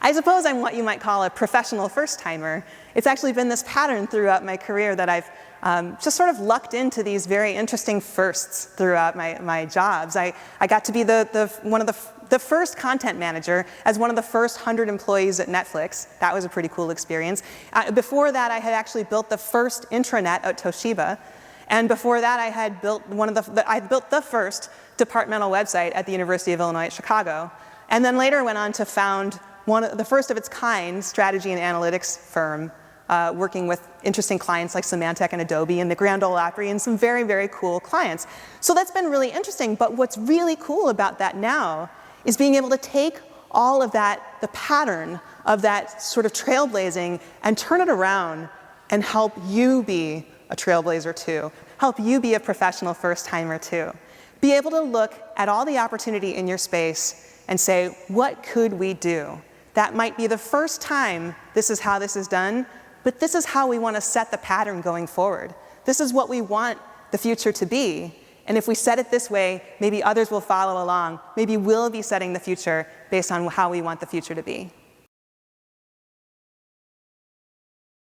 I suppose I'm what you might call a professional first-timer. It's actually been this pattern throughout my career that I've just sort of lucked into these very interesting firsts throughout my jobs. I got to be the first content manager as one of the first 100 employees at Netflix. That was a pretty cool experience. Before that, I had actually built the first intranet at Toshiba. And before that, I had built the first departmental website at the University of Illinois at Chicago. And then later went on to found the first of its kind strategy and analytics firm, working with interesting clients like Symantec and Adobe and the Grand Ole Opry and some very, very cool clients. So that's been really interesting. But what's really cool about that now is being able to take all of that, the pattern of that sort of trailblazing, and turn it around and help you be a trailblazer too. Help you be a professional first-timer too. Be able to look at all the opportunity in your space and say, what could we do? That might be the first time this is how this is done, but this is how we want to set the pattern going forward. This is what we want the future to be. And if we set it this way, maybe others will follow along. Maybe we'll be setting the future based on how we want the future to be.